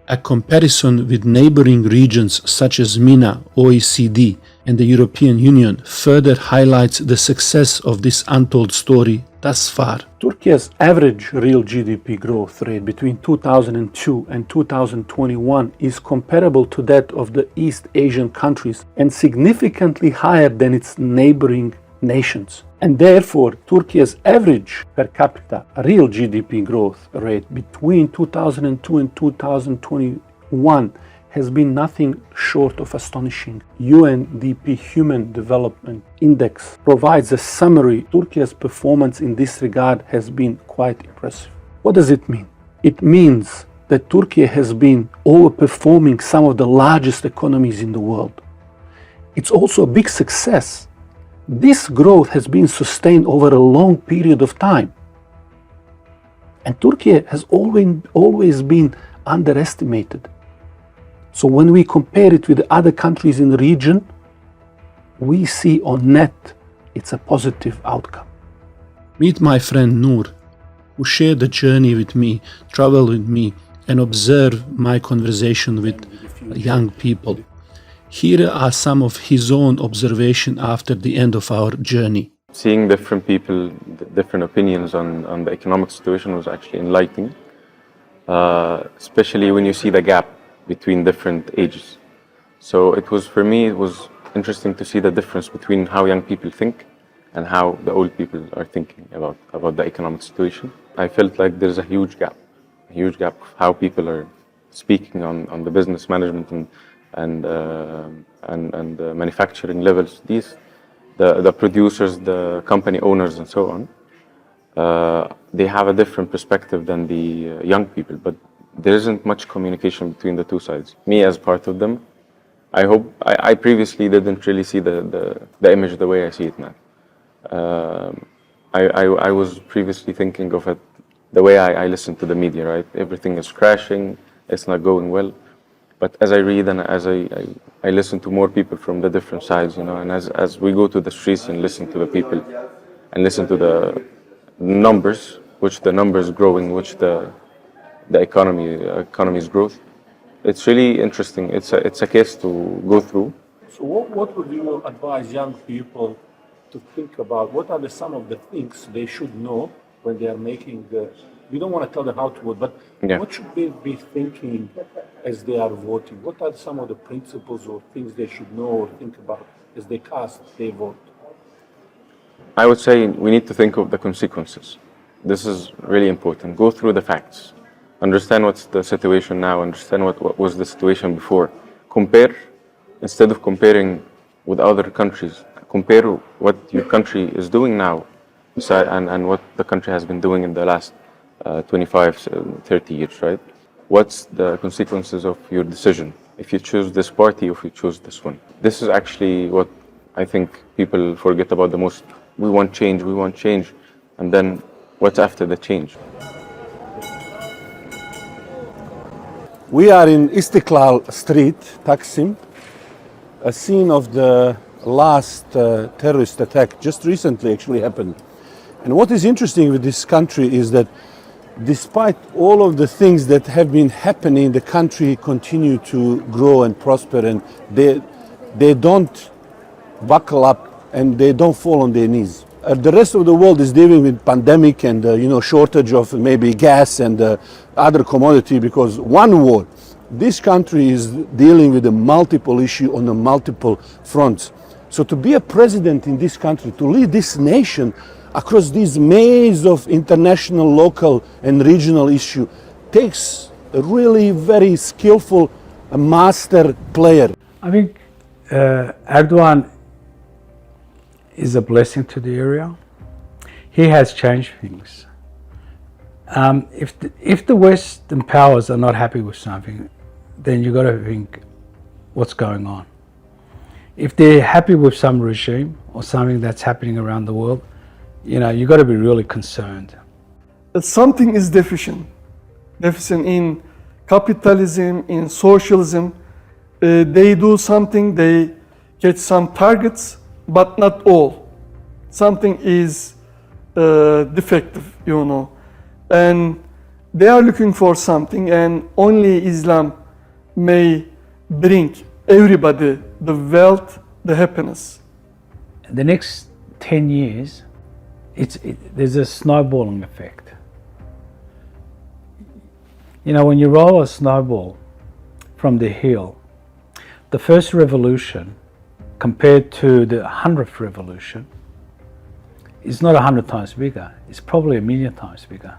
A comparison with neighboring regions such as MENA, OECD, and the European Union further highlights the success of this untold story thus far. Turkey's average real GDP growth rate between 2002 and 2021 is comparable to that of the East Asian countries and significantly higher than its neighboring nations. And therefore, Turkey's average per capita real GDP growth rate between 2002 and 2021 has been nothing short of astonishing. UNDP Human Development Index provides a summary. Turkey's performance in this regard has been quite impressive. What does it mean? It means that Turkey has been overperforming some of the largest economies in the world. It's also a big success. This growth has been sustained over a long period of time. And Turkey has always been underestimated. So when we compare it with other countries in the region, we see on net it's a positive outcome. Meet my friend Noor, who shared the journey with me, traveled with me, and observed my conversation with young people. Here are some of his own observations after the end of our journey. Seeing different people, different opinions on the economic situation was actually enlightening, especially when you see the gap between different ages. So for me, it was interesting to see the difference between how young people think and how the old people are thinking about the economic situation. I felt like there's a huge gap of how people are speaking on the business management and manufacturing levels. The producers, the company owners, and so on, they have a different perspective than the young people, but there isn't much communication between the two sides. Me as part of them, I previously didn't really see the image the way I see it now. I was previously thinking of it the way I listen to the media, right? Everything is crashing, it's not going well. But as I read and as I listen to more people from the different sides, and as we go to the streets and listen to the people and listen to the numbers, which the numbers growing, which the economy's growth, it's really interesting. It's a case to go through. So what would you advise young people to think about? What are some of the things they should know when they are making we don't want to tell them how to vote, but what should they be thinking as they are voting? What are some of the principles or things they should know or think about as they cast their vote? I would say we need to think of the consequences. This is really important. Go through the facts. Understand what's the situation now. Understand what was the situation before. Compare, instead of comparing with other countries, compare what your country is doing now and what the country has been doing in the last 25, 30 years, right? What's the consequences of your decision? If you choose this party or if you choose this one. This is actually what I think people forget about the most. We want change, and then what's after the change? We are in Istiklal Street, Taksim, a scene of the last terrorist attack just recently actually happened. And what is interesting with this country is that despite all of the things that have been happening, the country continue to grow and prosper, and they don't buckle up and they don't fall on their knees. The rest of the world is dealing with pandemic and shortage of maybe gas and other commodity because one war. This country is dealing with a multiple issue on a multiple fronts. So to be a president in this country, to lead this nation across this maze of international, local and regional issue takes a really very skillful master player. I think Erdogan is a blessing to the area. He has changed things. If the Western powers are not happy with something, then you got to think what's going on. If they're happy with some regime or something that's happening around the world, you got to be really concerned. Something is deficient in capitalism, in socialism. They do something, they get some targets, but not all. Something is defective, and they are looking for something, and only Islam may bring everybody the wealth, the happiness. The next 10 years, there's a snowballing effect. When you roll a snowball from the hill, the first revolution compared to the 100th revolution is not 100 times bigger, it's probably 1,000,000 times bigger.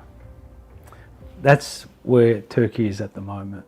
That's where Turkey is at the moment.